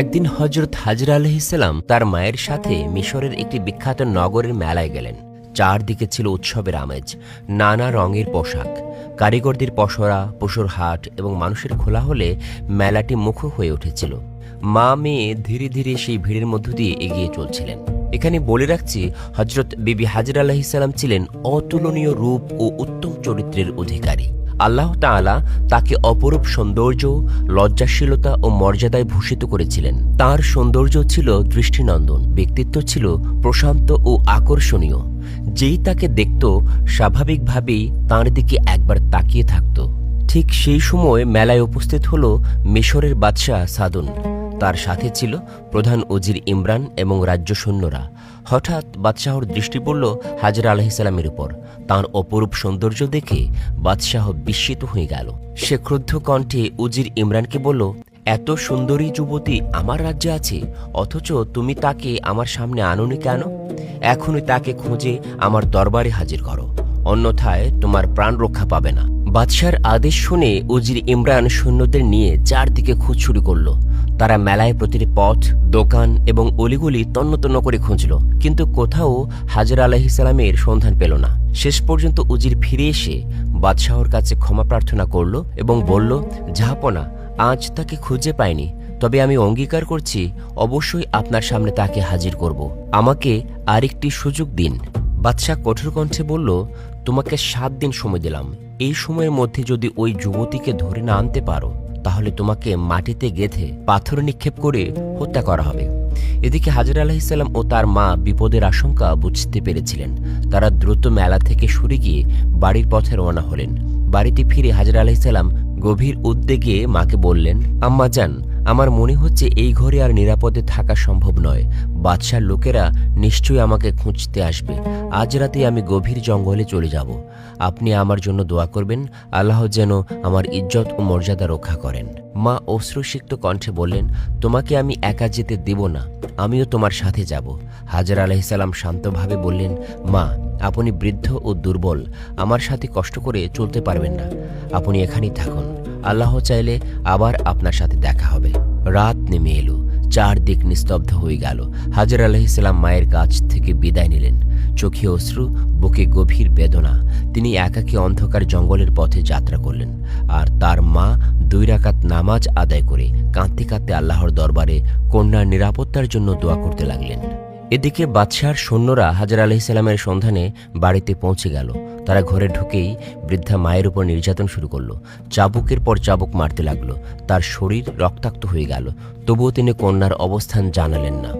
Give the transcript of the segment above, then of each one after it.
একদিন হজরত হাজরা আলাইহিসসালাম তার মায়ের সাথে মিশরের একটি বিখ্যাত নগরের মেলায় গেলেন। চারদিকে ছিল উৎসবের আমেজ, নানা রঙের পোশাক, কারিগরদের পসরা, পশুর হাট এবং মানুষের খোলা হলে মেলাটি মুখর হয়ে উঠেছিল। মা মেয়ে ধীরে ধীরে সেই ভিড়ের মধ্য দিয়ে এগিয়ে চলছিলেন। এখানে বলে রাখছি, হজরত বিবি হাজরা আলাইহিসসালাম ছিলেন অতুলনীয় রূপ ও উত্তম চরিত্রের অধিকারী। আল্লাহ তাআলা তাকে অপরূপ সৌন্দর্য, লজ্জাশীলতা ও মর্যাদায় ভূষিত করেছিলেন। তার সৌন্দর্য ছিল দৃষ্টিনন্দন, ব্যক্তিত্ব ছিল প্রশান্ত ও আকর্ষণীয়। যেই তাকে দেখত স্বাভাবিকভাবেই তাঁর দিকে একবার তাকিয়ে থাকত। ঠিক সেই সময় মেলায় উপস্থিত হল মিশরের বাদশাহ সাদুন। তার সাথে ছিল প্রধান উজির ইমরান এবং রাজ্য সৈন্যরা। হঠাৎ বাদশাহর দৃষ্টি পড়ল হাজরা আলাইহিসসালামের উপর। তাঁর অপরূপ সৌন্দর্য দেখে বাদশাহ বিস্মিত হয়ে গেল। সে ক্রুদ্ধ কণ্ঠে উজির ইমরানকে বলল, এত সুন্দরী যুবতী আমার রাজ্যে আছে, অথচ তুমি তাকে আমার সামনে আনোনি কেন? এখনই তাকে খুঁজে আমার দরবারে হাজির করো, অন্যথায় তোমার প্রাণ রক্ষা পাবে না। বাদশার আদেশ শুনে উজির ইমরান সৈন্যদের নিয়ে চারদিকে খোঁজ শুরু করল। তারা মেলায় প্রতিটি পথ, দোকান এবং অলিগলি তন্ন তন্ন করে খুঁজল, কিন্তু কোথাও হাজরা আলাইহিসসালামের সন্ধান পেল না। শেষ পর্যন্ত উজির ফিরে এসে বাদশাহর কাছে ক্ষমা প্রার্থনা করল এবং বলল, জাহাপনা, আজ তাকে খুঁজে পাইনি, তবে আমি অঙ্গীকার করছি অবশ্যই আপনার সামনে তাকে হাজির করব। আমাকে আরেকটি সুযোগ দিন। বাদশাহ কঠোর কণ্ঠে বলল, তোমাকে 7 দিন সময় দিলাম। এই সময়ের মধ্যে যদি ওই যুবতীকে ধরে না আনতে পারো, তাহলে তোমাকে মাটিতে গেঁথে পাথর নিক্ষেপ করে হত্যা করা হবে। এদিকে হাজরা আলাইহিসসালাম ও তার মা বিপদের আশঙ্কা বুঝতে পেরেছিলেন। তারা দ্রুত মেলা থেকে সরে গিয়ে বাড়ির পথে রওনা হলেন। বাড়িতে ফিরে হাজরা আলাইহিসসালাম গভীর উদ্বেগে মাকে বললেন, আম্মা জান, আমার মনে হচ্ছে এই ঘরে আর নিরাপদে থাকা সম্ভব নয়। বাদশার লোকেরা নিশ্চয়ই আমাকে খুঁজতে আসবে। আজ রাতে আমি গভীর জঙ্গলে চলে যাব। আপনি আমার জন্য দোয়া করবেন, আল্লাহ যেন আমার ইজ্জত ও মর্যাদা রক্ষা করেন। মা অশ্রুসিক্ত কণ্ঠে বললেন, তোমাকে আমি একা যেতে দেব না, আমিও তোমার সাথে যাব। হাজরা আলাইহিসসালাম শান্তভাবে বললেন, মা, আপনি বৃদ্ধ ও দুর্বল, আমার সাথে কষ্ট করে চলতে পারবেন না। আপনি এখানেই থাকুন, আল্লাহ চাইলে আবার আপনার সাথে দেখা হবে। রাত নেমে এলো, চারদিক নিস্তব্ধ হয়ে গেল। হাজরা আলাইহিসসালাম মায়ের কাছ থেকে বিদায় নিলেন। চোখে অশ্রু, বুকে গভীর বেদনা। তিনি একাকী অন্ধকার জঙ্গলের পথে যাত্রা করলেন। আর তার মা 2 রাকাত নামাজ আদায় করে কাঁদতে কাঁদতে আল্লাহর দরবারে কন্যার নিরাপত্তার জন্য দোয়া করতে লাগলেন। এদিকে বাদশাহর সৈন্যরা হাজরা আলাইহিসসালামের সন্ধানে বাড়িতে পৌঁছে গেল। তারা ঘরে ঢুকেই বৃদ্ধা মায়ের উপর নির্যাতন শুরু করলো। চাবুকের পর চাবুক মারতে লাগলো। তার শরীর রক্তাক্ত হয়ে গেল, তবুও তিনি কন্যার অবস্থান জানালেন না।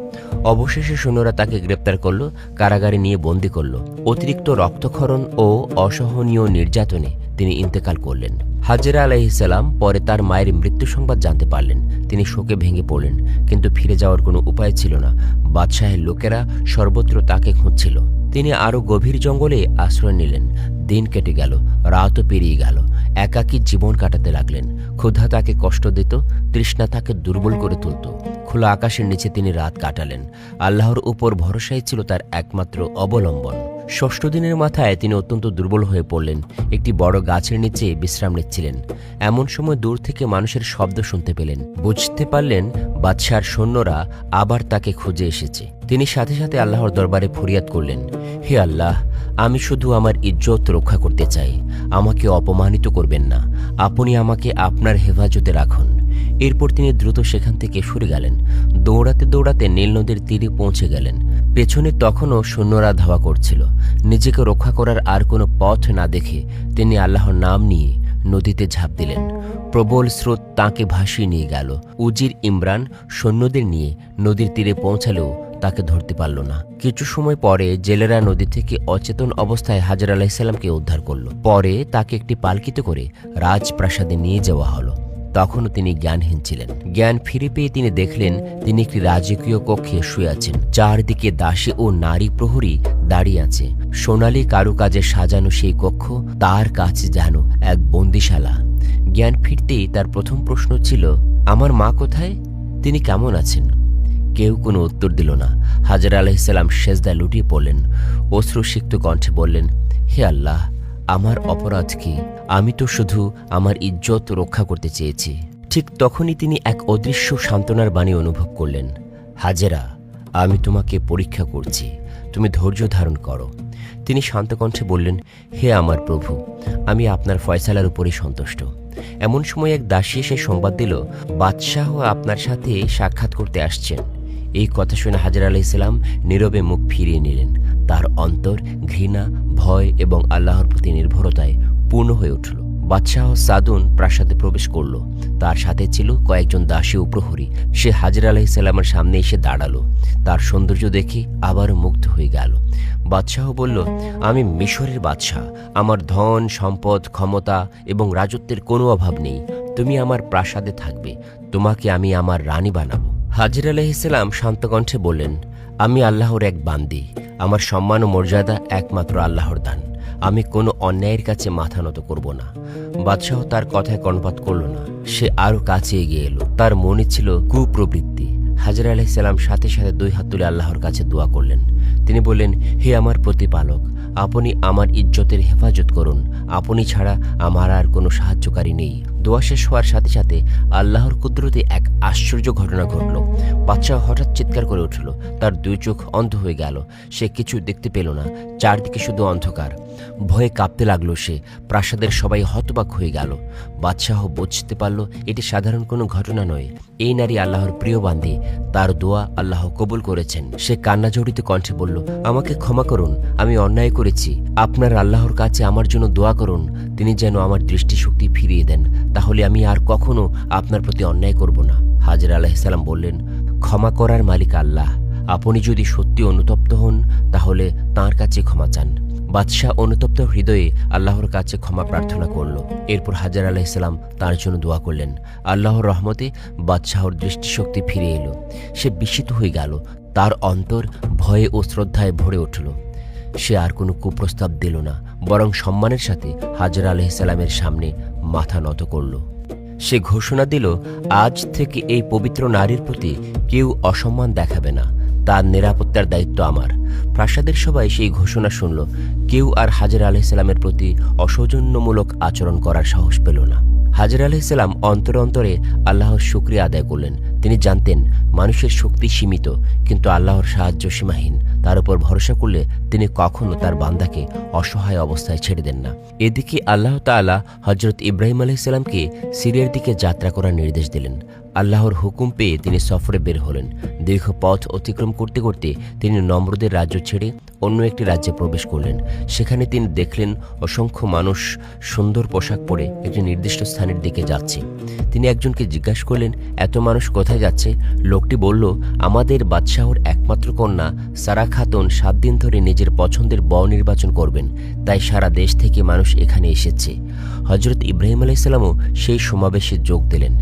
অবশেষে সৈন্যরা তাকে গ্রেপ্তার করলো, কারাগারে নিয়ে বন্দী করলো। অতিরিক্ত রক্তক্ষরণ ও অসহনীয় নির্যাতনে তিনি ইন্তেকাল করলেন। হাজরা আলাইহিসসালাম পরে তার মায়ের মৃত্যু সংবাদ জানতে পারলেন। তিনি শোকে ভেঙে পড়লেন, কিন্তু ফিরে যাওয়ার কোনো উপায় ছিল না। বাদশাহের লোকেরা সর্বত্র তাকে খুঁজছিল। তিনি আরও গভীর জঙ্গলে আশ্রয় নিলেন। দিন কেটে গেল, রাতও পেরিয়ে গেল। একাকী জীবন কাটাতে লাগলেন। ক্ষুধা তাকে কষ্ট দিত, তৃষ্ণা তাকে দুর্বল করে তুলত। খোলা আকাশের নিচে তিনি রাত কাটালেন। আল্লাহর উপর ভরসাই ছিল তার একমাত্র অবলম্বন। 6ষ্ঠ দিনের মাথায় তিনি অত্যন্ত দুর্বল হয়ে পড়লেন। একটি বড় গাছের নিচে বিশ্রাম নিচ্ছিলেন। এমন সময় দূর থেকে মানুষের শব্দ শুনতে পেলেন। বুঝতে পারলেন বাদশার সৈন্যরা আবার তাকে খুঁজে এসেছে। তিনি সাথে সাথে আল্লাহর দরবারে ফরিয়াদ করলেন, হে আল্লাহ, আমি শুধু আমার ইজ্জত রক্ষা করতে চাই, আমাকে অপমানিত করবেন না। আপনি আমাকে আপনার হেফাজতে রাখুন। এরপর তিনি দ্রুত সেখান থেকে সরে গেলেন। দৌড়াতে দৌড়াতে নীল নদীর তীরে পৌঁছে গেলেন। পেছনে তখনও সৈন্যরা ধাওয়া করছিল। নিজেকে রক্ষা করার আর কোনো পথ না দেখে তিনি আল্লাহর নাম নিয়ে নদীতে ঝাঁপ দিলেন। প্রবল স্রোত তাঁকে ভাসিয়ে নিয়ে গেল। উজির ইমরান সৈন্যদের নিয়ে নদীর তীরে পৌঁছালেও তাকে ধরতে পারল না। কিছু সময় পরে জেলেরা নদী থেকে অচেতন অবস্থায় হাজরা আলাইহিসসালামকে উদ্ধার করল। পরে তাকে একটি পালকিতে করে রাজপ্রাসাদে নিয়ে যাওয়া হলো। তখনও তিনি জ্ঞানহীন ছিলেন। জ্ঞান ফিরে পেয়ে তিনি দেখলেন তিনি একটি রাজকীয় কক্ষে শুয়ে আছেন। চারদিকে দাসী ও নারী প্রহরী দাঁড়িয়ে আছে। সোনালী কারুকাজে সাজানো সেই কক্ষ তার কাছে যেন এক বন্দিশালা। জ্ঞান ফিরতেই তার প্রথম প্রশ্ন ছিল, আমার মা কোথায়? তিনি কেমন আছেন? কেউ কোনো উত্তর দিল না। হাজরা আলাইহিসসালাম সেজদায় লুটিয়ে পড়লেন। অশ্রুসিক্ত কণ্ঠে বললেন, হে আল্লাহ, আমার অপরাধ কি? আমি তো শুধু আমার ইজ্জত রক্ষা করতে চেয়েছি। ঠিক তখনই তিনি এক অদৃশ্য সান্ত্বনার বাণী অনুভব করলেন। হাজেরা, আমি তোমাকে পরীক্ষা করছি, তুমি ধৈর্য ধারণ করো। তিনি শান্ত কণ্ঠে বললেন, হে আমার প্রভু, আমি আপনার ফয়সালার উপরই সন্তুষ্ট। এমন সময় এক দাসী এসে সংবাদ দিল, বাদশাহ আপনার সাথে সাক্ষাৎ করতে আসছেন। এই কথা শুনে হাজেরা আলাইহিসসালাম নীরবে মুখ ফিরিয়ে নিলেন। তার অন্তর ঘৃণা, ভয় এবং আল্লাহর প্রতি নির্ভরতায় পূর্ণ হয়ে উঠল। বাদশাহ সাদুন প্রাসাদে প্রবেশ করল। তার সাথে ছিল কয়েকজন দাসী ও প্রহরী। সে হাজেরা আলাইহিসসালামের সামনে এসে দাঁড়ালো। তার সৌন্দর্য দেখে আবারও মুগ্ধ হয়ে গেল। বাদশাহ বলল, আমি মিশরের বাদশাহ, আমার ধন সম্পদ, ক্ষমতা এবং রাজত্বের কোনো অভাব নেই। তুমি আমার প্রাসাদে থাকবে, তোমাকে আমি আমার রানী বানাবো। হাজেরা আলাইহিসসালাম শান্ত কণ্ঠে বললেন, আমি আল্লাহর এক বান্দি, আমার সম্মান ও মর্যাদা একমাত্র আল্লাহর দান, আমি কোনো অন্যায়ের কাছে মাথা নত করব না। বাদশাহ তার কথায় কর্ণপাত করল না। সে আরো কাছে এগিয়ে এলো। তার মনে ছিল কুপ্রবৃত্তি। হাজেরা আলাইহিসসালাম সাথে সাথে 2 হাত তুলে আল্লাহর কাছে দোয়া করলেন। তিনি বললেন, হে আমার প্রতিপালক, আপনি আমার ইজ্জতের হেফাজত করুন, আপনি ছাড়া আমার আর কোনো সাহায্যকারী নেই। দোয়া শেষ হওয়ার সাথে সাথে আল্লাহর কুদরতে এক আশ্চর্য ঘটনা ঘটল। বাদশাহ হঠাৎ চিৎকার করে উঠল। তার 2 চোখ অন্ধ হয়ে গেল। সে কিছু দেখতে পেল না, চারদিকে শুধু অন্ধকার। ভয়ে কাঁপতে লাগলো সে। প্রাসাদের সবাই হতবাক হয়ে গেল। বাদশাহ বুঝতে পারল এটি সাধারণ কোনো ঘটনা নয়। এই নারী আল্লাহর প্রিয় বান্দি, তার দোয়া আল্লাহ কবুল করেছেন। সে কান্না জড়িত কণ্ঠে বলল, আমাকে ক্ষমা করুন, আমি অন্যায় করেছি। আপনার আল্লাহর কাছে আমার জন্য দোয়া করুন, তিনি যেন আমার দৃষ্টিশক্তি ফিরিয়ে দেন, তাহলে আমি আর কখনো আপনার প্রতি অন্যায় করব না। হাজেরা আলাইহিসসালাম বললেন, ক্ষমা করার মালিক আল্লাহ, আপনি যদি সত্যি অনুতপ্ত হন তাহলে তাঁর কাছে ক্ষমা চান। বাদশাহ অনুতপ্ত হৃদয়ে আল্লাহর কাছে ক্ষমা প্রার্থনা করল। এরপর হাজেরা আলাইহিসসালাম তার জন্য দোয়া করলেন। আল্লাহর রহমতে বাদশাহর দৃষ্টিশক্তি ফিরে এলো। সে বিস্মিত হয়ে গেল। তার অন্তর ভয়ে ও শ্রদ্ধায় ভরে উঠল। সে আর কোনো কুপ্রস্তাব দিল না, বরং সম্মানের সাথে হাজেরা আলাইহিসসালামের সামনে মাথা নত করল। সে ঘোষণা দিল, আজ থেকে এই পবিত্র নারীর প্রতি কেউ অসম্মান দেখাবে না, তার নিরাপত্তার দায়িত্ব আমার। প্রাসাদের সবাই সেই ঘোষণা শুনল। কেউ আর হাজেরা আলাইহিসসালামের প্রতি অসৌজন্যমূলক আচরণ করার সাহস পেল না। হাজেরা আলাইহিসসালাম অন্তরে অন্তরে আল্লাহর শুকরিয়া আদায় করলেন। তিনি জানতেন মানুষের শক্তি সীমিত, কিন্তু আল্লাহর সাহায্য সীমাহীন। তার উপর ভরসা করলে তিনি কখনো তার বান্দাকে অসহায় অবস্থায় ছেড়ে দেন না। এদিকে আল্লাহ তাআলা হযরত ইব্রাহিম আলাইহিসসালামকে সিরিয়ার দিকে যাত্রা করার নির্দেশ দিলেন। আল্লাহর হুকুম পেয়ে তিনি সফরে বের হলেন। দীর্ঘ পথ অতিক্রম করতে করতে তিনি নমরুদের রাজ্য ছেড়ে অন্য একটি রাজ্যে প্রবেশ করলেন। সেখানে তিনি দেখলেন অসংখ্য মানুষ সুন্দর পোশাক পরে একটি নির্দিষ্ট স্থানের দিকে যাচ্ছে। তিনি একজনকে জিজ্ঞাসা করলেন, এত মানুষ কোথায় যাচ্ছে? লোকটি বলল, আমাদের বাদশাহর একমাত্র কন্যা সারা খাতুন 7 দিন ধরে নিজের পছন্দের বর নির্বাচন করবেন, তাই সারা দেশ থেকে মানুষ এখানে এসেছে। হযরত ইব্রাহিম আলাইহিসসালামও সেই সমাবেশে যোগ দিলেন।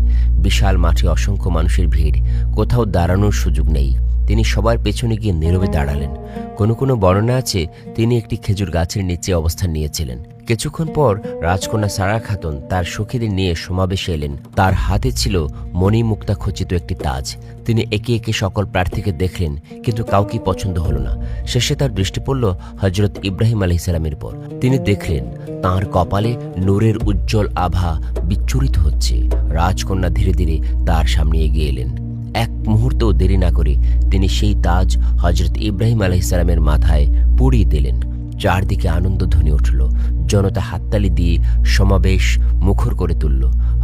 বিশাল মাঠে অসংখ্য মানুষের ভিড়, কোথাও দাঁড়ানোর সুযোগ নেই। তিনি সবার পেছনে গিয়ে নীরবে দাঁড়ালেন। কোনো কোনো বর্ণনা আছে তিনি একটি খেজুর গাছের নিচে অবস্থান নিয়েছিলেন। কিছুক্ষণ পর রাজকন্যা সারা খাতুন তার সখীদের নিয়ে সমাবেশে এলেন। তার হাতে ছিল মণিমুক্তা খচিত একটি তাজ। তিনি একে একে সকল প্রার্থীকে দেখলেন, কিন্তু কাউকে পছন্দ হলো না। শেষে তার দৃষ্টি পড়ল হযরত ইব্রাহিম আলাইহিসসালামের উপর। তিনি দেখলেন তাঁর কপালে নূরের উজ্জ্বল আভা বিচ্ছুরিত হচ্ছে। রাজকন্যা ধীরে ধীরে তার সামনে এগিয়ে এলেন। এক মুহূর্তও দেরি না করে তিনি সেই তাজ হযরত ইব্রাহিম আলাইহিসসালামের মাথায় পরিয়ে দিলেন। চারদিকে আনন্দ ধ্বনি উঠল। জনতা হাততালি দিয়ে সমাবেশ মুখর করে তুলল।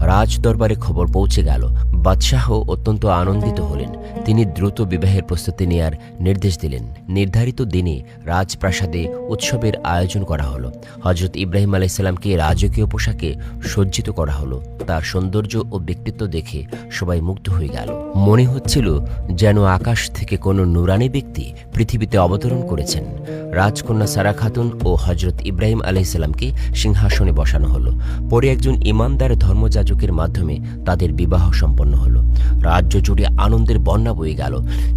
রাজ দরবারে খবর পৌঁছে গেল। বাদশাহ অত্যন্ত আনন্দিত হলেন। তিনি দ্রুত বিবাহের প্রস্তুতি নেয়ার নির্দেশ দিলেন। নির্ধারিত দিনে রাজপ্রাসাদে উৎসবের আয়োজন করা হলো। হযরত ইব্রাহিম আলাইহিসসালামকে রাজকীয় পোশাকে সজ্জিত করা হলো। তার সৌন্দর্য ও ব্যক্তিত্ব দেখে সবাই মুগ্ধ হয়ে গেল। মনে হচ্ছিল যেন আকাশ থেকে কোনো নুরানি ব্যক্তি পৃথিবীতে অবতরণ করেছেন। রাজকন্যা সারা খাতুন ও হযরত ইব্রাহিম আলাইহিসসালামকে সিংহাসনে বসানো হলো। পরে একজন ইমানদার ধর্মযাজকের মাধ্যমে তাদের বিবাহ সম্পন্ন হলো। রাজ্য জুড়ে আনন্দের বন্যা বয়ে গেল।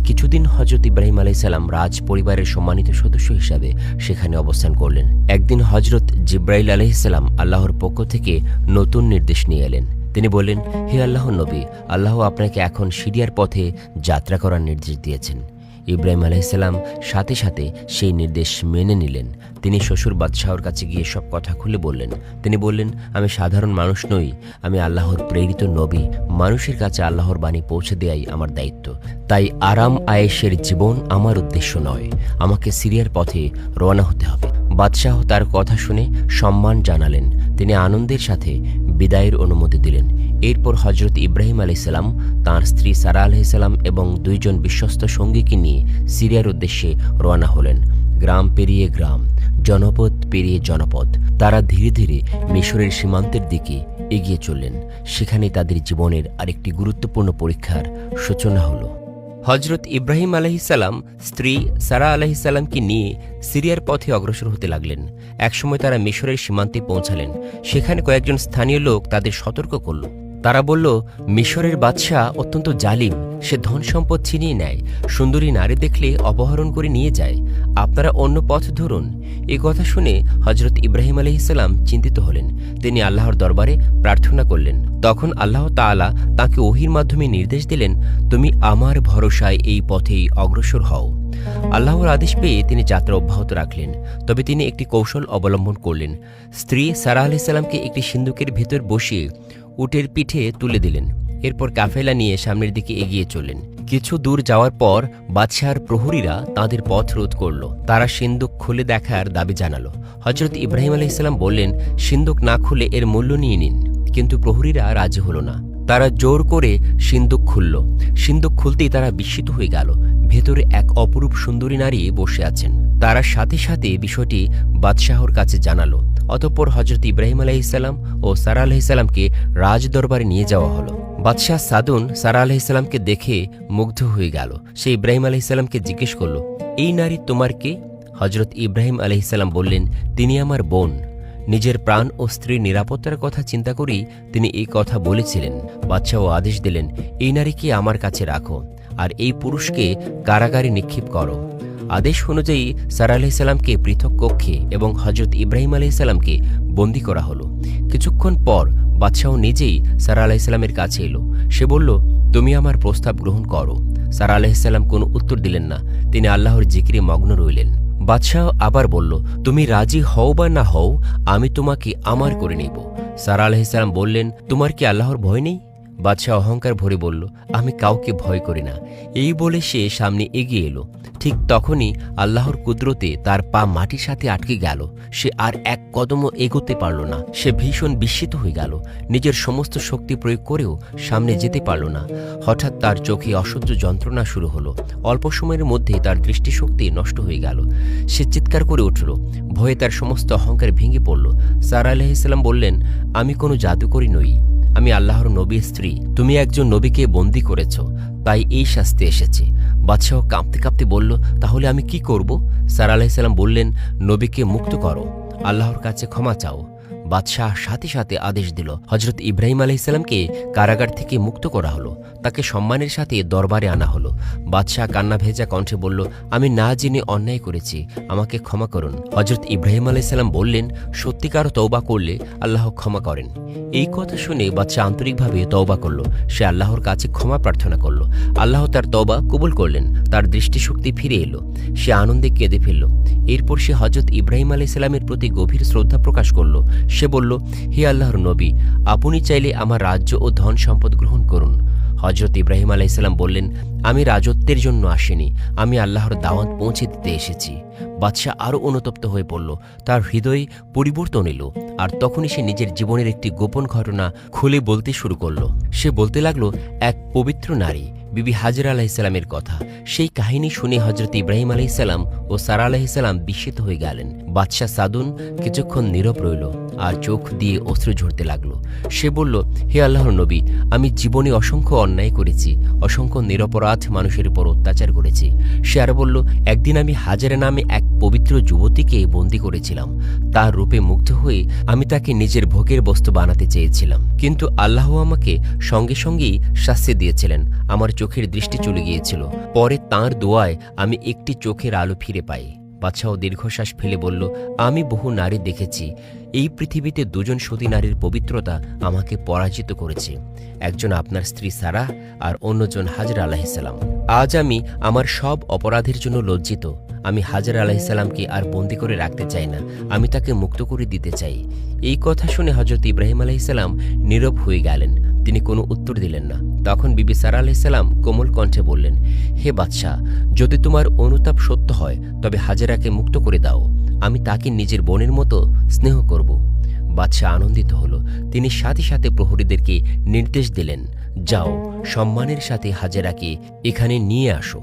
কিছুদিন হযরত ইব্রাহিম আলাইহিসসালাম রাজ পরিবারের সম্মানিত সদস্য হিসাবে সেখানে অবস্থান করলেন। একদিন হযরত জিব্রাইল আলাইহিসসালাম আল্লাহর পক্ষ থেকে নতুন নির্দেশ নিয়ে এলেন। তিনি বললেন, হে আল্লাহর নবী, আল্লাহ আপনাকে এখন সিরিয়ার পথে যাত্রা করার নির্দেশ দিয়েছেন। ইব্রাহিম আলাইহিসসালাম সাথে সাথে সেই নির্দেশ মেনে নিলেন। তিনি শ্বশুর বাদশাহর কাছে গিয়ে সব কথা খুলে বললেন। তিনি বললেন, আমি সাধারণ মানুষ নই, আমি আল্লাহর প্রেরিত নবী। মানুষের কাছে আল্লাহর বাণী পৌঁছে দেয়াই আমার দায়িত্ব। তাই আরাম আয়েশের জীবন আমার উদ্দেশ্য নয়, আমাকে সিরিয়ার পথে রওনা হতে হবে। বাদশাহ তার কথা শুনে সম্মান জানালেন। তিনি আনন্দের সাথে বিদায়ের অনুমতি দিলেন। এরপর হজরত ইব্রাহিম আলাইহিসসালাম তাঁর স্ত্রী সারা আলাইহিসসালাম এবং 2 জন বিশ্বস্ত সঙ্গীকে নিয়ে সিরিয়ার উদ্দেশ্যে রওনা হলেন। গ্রাম পেরিয়ে গ্রাম, জনপদ পেরিয়ে জনপদ, তারা ধীরে ধীরে মিশরের সীমান্তের দিকে এগিয়ে চললেন। সেখানে তাদের জীবনের আরেকটি গুরুত্বপূর্ণ পরীক্ষার সূচনা হলো। হজরত ইব্রাহিম আলাইহিসসালাম স্ত্রী সারা আলাইহিসসালামকে নিয়ে সিরিয়ার পথে অগ্রসর হতে লাগলেন। একসময় তারা মিশরের সীমান্তে পৌঁছালেন। সেখানে কয়েকজন স্থানীয় লোক তাদের সতর্ক করল। তারা বলল, মিশরের বাদশাহ অত্যন্ত জালিম, সে ধন সম্পদ ছিনিয়ে নেয়, সুন্দরী নারী দেখলে অপহরণ করে নিয়ে যায়, আপনারা অন্য পথ ধরুন। এ কথা শুনে হজরত ইব্রাহিম আলাইহিসসালাম চিন্তিত হলেন। তিনি আল্লাহর দরবারে প্রার্থনা করলেন। তখন আল্লাহ তাআলা তাঁকে ওহীর মাধ্যমে নির্দেশ দিলেন, তুমি আমার ভরসায় এই পথেই অগ্রসর হও। আল্লাহর আদেশ পেয়ে তিনি যাত্রা অব্যাহত রাখলেন। তবে তিনি একটি কৌশল অবলম্বন করলেন। স্ত্রী সারা আলাইহিসসালামকে একটি সিন্দুকের ভেতর বসিয়ে উটের পিঠে তুলে দিলেন। এরপর কাফেলা নিয়ে সামনের দিকে এগিয়ে চললেন। কিছু দূর যাওয়ার পর বাদশাহর প্রহরীরা তাদের পথ রোধ করল। তারা সিন্দুক খুলে দেখার দাবি জানালো। হজরত ইব্রাহিম আলাইহিসসালাম বললেন, সিন্দুক না খুলে এর মূল্য নিয়ে নিন। কিন্তু প্রহরীরা রাজি হল না। তারা জোর করে সিন্দুক খুলল। সিন্দুক খুলতেই তারা বিস্মিত হয়ে গেল। ভেতরে এক অপরূপ সুন্দরী নারী বসে আছেন। তারা সাথে সাথে বিষয়টি বাদশাহর কাছে জানালো। অতঃপর হজরত ইব্রাহিম আলাইহিসসালাম ও সারা আলাইহিসসালামকে রাজ দরবারে নিয়ে যাওয়া হলো। বাদশাহ সাদুন সারা আলাইহিসসালামকে দেখে মুগ্ধ হয়ে গেল। সে ইব্রাহিম আলাইহিসসালামকে জিজ্ঞেস করল, এই নারী তোমার কে? হজরত ইব্রাহিম আলাইহিসসালাম বললেন, তিনি আমার বোন। নিজের প্রাণ ও স্ত্রীর নিরাপত্তার কথা চিন্তা করেই তিনি এই কথা বলেছিলেন। বাদশাহ আদেশ দিলেন, এই নারীকে আমার কাছে রাখো আর এই পুরুষকে কারাগারে নিক্ষেপ করো। আদেশ অনুযায়ী সারা আলাইহিসসালামকে পৃথক কক্ষে এবং হজরত ইব্রাহিম আলাইহিসসালামকে বন্দী করা হলো। কিছুক্ষণ পর বাদশাহ নিজেই সারা আলাইহিসসালামের কাছে এলো। সে বলল, তুমি আমার প্রস্তাব গ্রহণ করো। সারা আলাইহিসসালাম কোনো উত্তর দিলেন না। তিনি আল্লাহর জিকিরে মগ্ন রইলেন। বাদশাহ আবার বলল, তুমি রাজি হও বা না হও, আমি তোমাকে আমার করে নেব। সারা আলাইহিসসালাম বললেন, তোমার কি আল্লাহর ভয় নেই? বাদশাহ অহংকার ভরে বলল, আমি কাউকে ভয় করি না। এই বলে সে সামনে এগিয়ে এলো। ঠিক তখনই আল্লাহর কুদরতে তার পা মাটির সাথে আটকে গেল। সে আর এক কদমও এগোতে পারল না। সে ভীষণ বিস্মিত হয়ে গেল। নিজের সমস্ত শক্তি প্রয়োগ করেও সামনে যেতে পারল না। হঠাৎ তার চোখে অসহ্য যন্ত্রণা শুরু হলো। অল্প সময়ের মধ্যেই তার দৃষ্টিশক্তি নষ্ট হয়ে গেল। সে চিৎকার করে উঠল। ভয়ে তার সমস্ত অহংকার ভেঙে পড়ল। সারা আলাইহিসসালাম বললেন, আমি কোনো জাদুকরী নই, আমি আল্লাহর নবীর স্ত্রী। তুমি একজন নবীকে বন্দী করেছ, তাই এই শাস্তি এসেছে। বাদশাহ কাঁপতে কাঁপতে বলল, তাহলে আমি কি করব? সারা আলাইহিসসালাম বললেন, নবীকে মুক্ত করো, আল্লাহর কাছে ক্ষমা চাও। বাদশাহ সাথে সাথে আদেশ দিল। হজরত ইব্রাহিম আলাইহিসসালামকে কারাগার থেকে মুক্ত করা হলো। তাকে সম্মানের সাথে দরবারে আনা হলো। বাদশাহ কান্না ভেজা কণ্ঠে বলল, আমি না জেনে অন্যায় করেছি, আমাকে ক্ষমা করুন। হজরত ইব্রাহিম আলাইহিসসালাম বললেন, সত্যিকার তওবা করলে আল্লাহ ক্ষমা করেন। এই কথা শুনে বাদশাহ আন্তরিকভাবে তওবা করল। সে আল্লাহর কাছে ক্ষমা প্রার্থনা করল। আল্লাহ তার তওবা কবুল করলেন। তার দৃষ্টিশক্তি ফিরে এলো। সে আনন্দে কেঁদে ফেলল। এরপর সে হজরত ইব্রাহিম আলাইহিসসালামের প্রতি গভীর শ্রদ্ধা প্রকাশ করল। সে বলল, হে আল্লাহর নবী, আপনি চাইলে আমার রাজ্য ও ধন সম্পদ গ্রহণ করুন। হজরত ইব্রাহিম আলাইহিসসালাম বললেন, আমি রাজত্বের জন্য আসিনি, আমি আল্লাহর দাওয়াত পৌঁছে দিতে এসেছি। বাদশাহ আরও অনুতপ্ত হয়ে পড়ল। তার হৃদয়ে পরিবর্তন এলো। আর তখনই সে নিজের জীবনের একটি গোপন ঘটনা খুলে বলতে শুরু করল। সে বলতে লাগলো, এক পবিত্র নারী বিবি হাজরা আলাইহিসসালামের কথা। সেই কাহিনী শুনে হজরত ইব্রাহিম আলাইহিসসালাম ও সারা আলাইহিসসালাম বিস্মিত হয়ে গেলেন। বাদশাহ সাদুন কিছুক্ষণ নীরব রইল আর চোখ দিয়ে অশ্রু ঝরতে লাগলো। সে বলল, হে আল্লাহর নবী, আমি জীবনে অসংখ্য অন্যায় করেছি, অসংখ্য নিরপরাধ মানুষের উপর অত্যাচার করেছি। সে আরো বলল, একদিন আমি হাজেরা নামে এক পবিত্র যুবতীকে বন্দী করেছিলাম। তার রূপে মুগ্ধ হয়ে আমি তাকে নিজের ভোগের বস্তু বানাতে চেয়েছিলাম, কিন্তু আল্লাহ আমাকে সঙ্গে সঙ্গেই শাস্তি দিয়েছিলেন। আমার চোখের দৃষ্টি চলে গিয়েছিল। পরে তাঁর দোয়ায় আমি একটি চোখের আলো ফিরে পাই। বাদশাহ দীর্ঘশ্বাস ফেলে বলল, আমি বহু নারী দেখেছি, এই পৃথিবীতে দুজন সতী নারীর পবিত্রতা আমাকে পরাজিত করেছে, একজন আপনার স্ত্রী সারাহ আর অন্যজন হাজরা আলাইহিসসালাম। আজ আমি আমার সব অপরাধের জন্য লজ্জিত। আমি হাজরা আলাইহিসসালামকে আর বন্দী করে রাখতে চাই না, আমি তাকে মুক্ত করে দিতে চাই। এই কথা শুনে হযরত ইব্রাহিম আলাইহিসসালাম নীরব হয়ে গেলেন। তিনি কোনো উত্তর দিলেন না। তখন বিবি সারাহ আলাইহিসসালাম কোমল কণ্ঠে বললেন, হে বাদশাহ, যদি তোমার অনুতাপ সত্য হয় তবে হাজেরাকে মুক্ত করে দাও, আমি তাকে নিজের বোনের মতো স্নেহ করব। বাদশাহ আনন্দিত হল। তিনি সাথে সাথে প্রহরীদেরকে নির্দেশ দিলেন, যাও, সম্মানের সাথে হাজেরাকে এখানে নিয়ে আসো।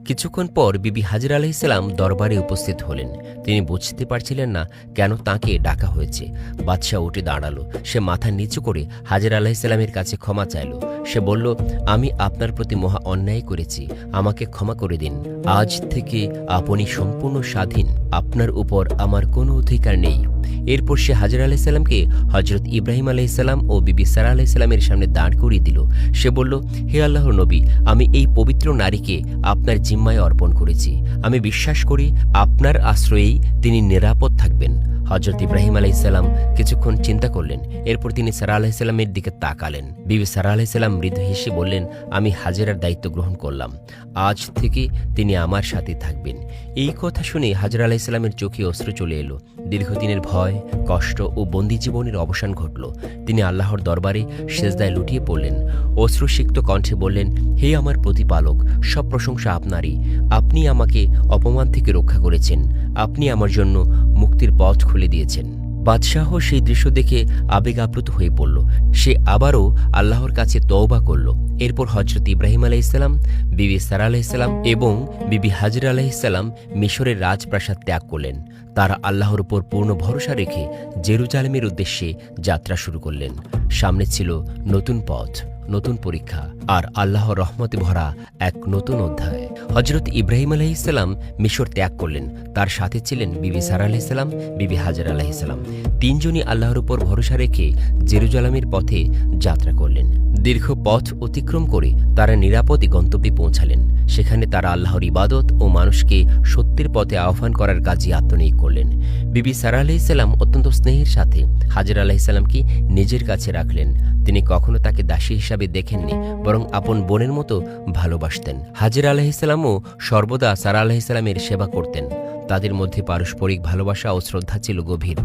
কিছুক্ষণ পর বিবি হাজরা আলাইহিসসালাম দরবারে উপস্থিত হলেন। তিনি বুঝতে পারছিলেন না কেন তাকে ডাকা হয়েছে। বাদশাহ উঠে দাঁড়ালো। সে মাথা নিচু করে হাজরা আলাইহিসসালামের কাছে ক্ষমা চাইল। সে বলল, আমি আপনার প্রতি মহা অন্যায় করেছি, আমাকে ক্ষমা করে দিন। আজ থেকে আপনি সম্পূর্ণ স্বাধীন, আপনার উপর আমার কোনো অধিকার নেই। এরপর সে হাজরা আলাইহিসসালামকে হযরত ইব্রাহিম আলাইহিসসালাম ও বিবি সারাহ আলাইহিসসালামের সামনে দাঁড় করিয়ে দিল। সে বলল, হে আল্লাহর নবী, আমি এই পবিত্র নারীকে আপনার জিম্মায় অর্পণ করেছি। আমি বিশ্বাস করি আপনার আশ্রয়েই তিনি নিরাপদ থাকবেন। হযরত ইব্রাহিম আলাইহিসসালাম কিছুক্ষণ চিন্তা করলেন। এরপর তিনি সারাহ আলাইহিসসালামের দিকে তাকালেন। বিবি সারাহ আলাইহিসসালাম মৃদু হেসে বললেন, আমি হাজেরার দায়িত্ব গ্রহণ করলাম, আজ থেকে তিনি আমার সাথে থাকবেন। এই কথা শুনে হাজরা আলাইহিসসালামের চোখে অশ্রু চলে এলো। দীর্ঘদিনের ভয়, কষ্ট ও বন্দী জীবনের অবসান ঘটল। তিনি আল্লাহর দরবারে সেজদায় লুটিয়ে পড়লেন। অশ্রুসিক্ত কণ্ঠে বললেন, হে আমার প্রতিপালক, সব প্রশংসা আপনারই। আপনি আমাকে অপমান থেকে রক্ষা করেছেন, আপনি আমার জন্য মুক্তির পথ খুলে দিয়েছেন। বাদশাহ সেই দৃশ্য দেখে আবেগ আপ্লুত হয়ে পড়ল। সে আবারও আল্লাহর কাছে তওবা করল। এরপর হযরত ইব্রাহিম আলাইহিসসালাম, বিবি সারাহ আলাইহিসসালাম এবং বিবি হাজরা আলাইহিসসালাম মিশরের রাজপ্রাসাদ ত্যাগ করলেন। তারা আল্লাহর উপর পূর্ণ ভরসা রেখে জেরুজালেমের উদ্দেশ্যে যাত্রা শুরু করলেন। সামনে ছিল নতুন পথ, নতুন পরীক্ষা আর আল্লাহর রহমতে ভরা এক নতুন অধ্যায়। হযরত ইব্রাহিম আলাইহিসসালাম মিশর ত্যাগ করলেন। তার সাথে ছিলেন বিবি সারাহ আলাইহিসসালাম, বিবি হাজরা আলাইহিসসালাম। তিনজনই আল্লাহর উপর ভরসা রেখে জেরুজালেমের পথে যাত্রা করলেন। দীর্ঘ পথ অতিক্রম করে তারা নিরাপদে গন্তব্যে পৌঁছালেন। সেখানে তারা আল্লাহর ইবাদত ও মানুষকে সত্যের পথে আহ্বান করার কাজে আত্মনিয়োগ করলেন। বিবি সারাহ আলাইহিসসালাম অত্যন্ত স্নেহের সাথে হাজরা আলাইহিসসালামকে নিজের কাছে রাখলেন। তিনি কখনো তাকে দাসী হিসাবে দেখেননি, বরং আপন বোনের মতো ভালোবাসতেন। হাজরা আলাইহিসসালামও সর্বদা সারাহ আলাইহিসসালামের সেবা করতেন। তাদের মধ্যে পারস্পরিক ভালোবাসা ও শ্রদ্ধা ছিল গভীর।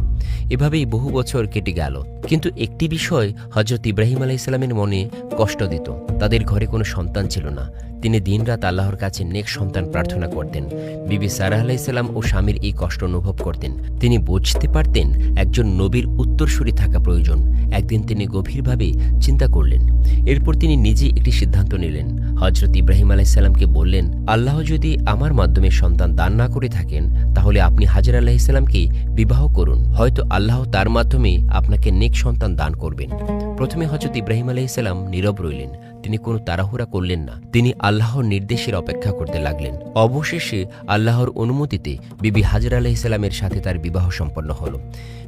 এভাবেই বহু বছর কেটে গেল। কিন্তু একটি বিষয় হযরত ইব্রাহিম আলাইহিসসালামের মনে কষ্ট দিত। তাদের ঘরে কোনো সন্তান ছিল না। তিনি দিনরাত আল্লাহর কাছে নেক সন্তান প্রার্থনা করতেন। বিবি সারাহ আলাইহিসসালাম ও স্বামীর এই কষ্ট অনুভব করতেন। তিনি বুঝতে পারতেন একজন নবীর উত্তরসূরি থাকা প্রয়োজন। একদিন তিনি গভীরভাবে চিন্তা করলেন। এরপর তিনি নিজে একটি সিদ্ধান্ত নিলেন। হযরত ইব্রাহিম আলাইহিসসালামকে বললেন, আল্লাহ যদি আমার মাধ্যমে সন্তান দান না করে থাকেন তাহলে আপনি হাজরা আলাইহিসসালামকে বিবাহ করুন, হয়তো আল্লাহ তার মাধ্যমে আপনাকে নেক সন্তান দান করবেন। প্রথমে হযরত ইব্রাহিম আলাইহিসসালাম নীরব রইলেন। তিনি কোনো তাড়াহুড়া করলেন না। তিনি আল্লাহর নির্দেশের অপেক্ষা করতে লাগলেন। অবশেষে আল্লাহর অনুমতিতে বিবি হাজরা আলাইহিসসালামের সাথে তার বিবাহ সম্পন্ন হল।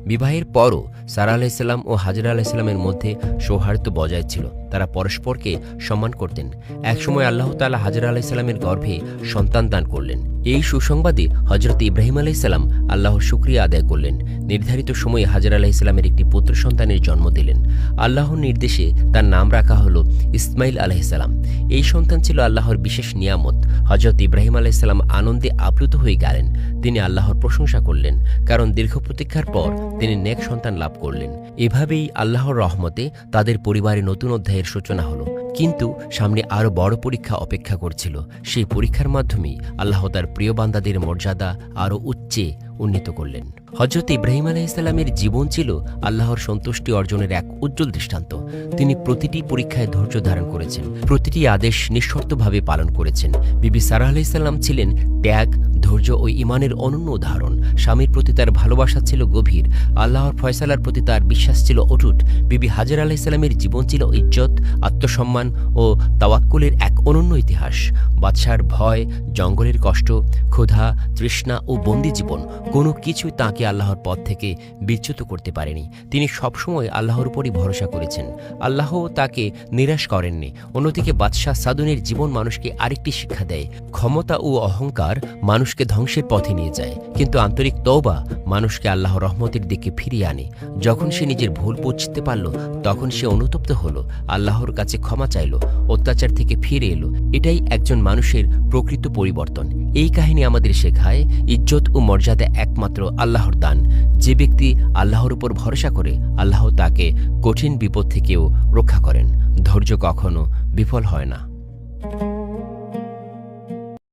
বিবাহের পরও সারাহ আলাইহিসসালাম ও হাজরা আলাইহিসসালামের মধ্যে সৌহার্দ্য বজায় ছিল। তারা পরস্পরকে সম্মান করতেন। একসময় আল্লাহ তাআলা হাজরা আলাইহিসসালামের গর্ভে সন্তান দান করলেন। এই সুসংবাদে হযরত ইব্রাহিম আলাইহিসসালাম আল্লাহর শুকরিয়া আদায় করলেন। নির্ধারিত সময়ে হাজরা আলাইহিসসালামের একটি পুত্র সন্তানের জন্ম দিলেন। আল্লাহর নির্দেশে তার নাম রাখা হলো ইসমাইল আলাইহিসসালাম। এই সন্তান ছিল আল্লাহর বিশেষ নিয়ামত। হযরত ইব্রাহিম আলাইহিসসালাম আনন্দে আপ্লুত হয়ে গেলেন। তিনি আল্লাহর প্রশংসা করলেন, কারণ দীর্ঘ প্রতীক্ষার পর তিনি নেক সন্তান লাভ করলেন। এভাবেই আল্লাহর রহমতে তাদের পরিবারে নতুন অধ্যায়ের সূচনা হলো। কিন্তু সামনে আরো বড় পরীক্ষা অপেক্ষা করছিল। সেই পরীক্ষার মাধ্যমেই আল্লাহ তার প্রিয় বান্দাদের মর্যাদা আরো উচ্চে উন্নীত করলেন। হযরত ইব্রাহিম আলাইহিসসালামের জীবন ছিল আল্লাহর সন্তুষ্টি অর্জনের এক উজ্জ্বল দৃষ্টান্ত। তিনি প্রতিটি পরীক্ষায় ধৈর্য ধারণ করেছেন, প্রতিটি আদেশ নিঃশর্তভাবে পালন করেছেন। বিবি সারাহ আলাইহিসসালাম ছিলেন ত্যাগ, ধৈর্য ও ঈমানের অনন্য উদাহরণ। স্বামীর প্রতি তার ভালোবাসা ছিল গভীর। আল্লাহর ফয়সালার প্রতি তার বিশ্বাস ছিল অটুট। বিবি হাজরা আলাইহিসসালামের জীবন ছিল ইজ্জত, আত্মসম্মান ও তাওয়াক্কুলের এক অনন্য ইতিহাস। বাদশার ভয়, জঙ্গলের কষ্ট, ক্ষুধা, তৃষ্ণা ও বন্দী জীবন কোনো কিছুই তাঁকে আল্লাহর পথ থেকে বিচ্যুত করতে পারেনি। তিনি সবসময় আল্লাহর উপরই ভরসা করেছেন। আল্লাহ তাকে নিরাশ করেননি। অন্যদিকে বাদশাহ সাদুনের জীবন মানুষকে আরেকটি শিক্ষা দেয়, ক্ষমতা ও অহংকার মানুষকে ধ্বংসের পথে নিয়ে যায়, কিন্তু আন্তরিক তওবা মানুষকে আল্লাহর রহমতের দিকে ফিরিয়ে আনে। যখন সে নিজের ভুল বুঝতে পারল, তখন সে অনুতপ্ত হলো, আল্লাহর কাছে ক্ষমা চাইল, অত্যাচার থেকে ফিরে এলো। এটাই একজন মানুষের প্রকৃত পরিবর্তন। এই কাহিনী আমাদের শেখায়, ইজ্জত ও মর্যাদা একমাত্র আল্লাহর দান। যে ব্যক্তি আল্লাহর উপর ভরসা করে, আল্লাহ তাকে কঠিন বিপদ থেকেও রক্ষা করেন। ধৈর্য কখনো বিফল হয় না।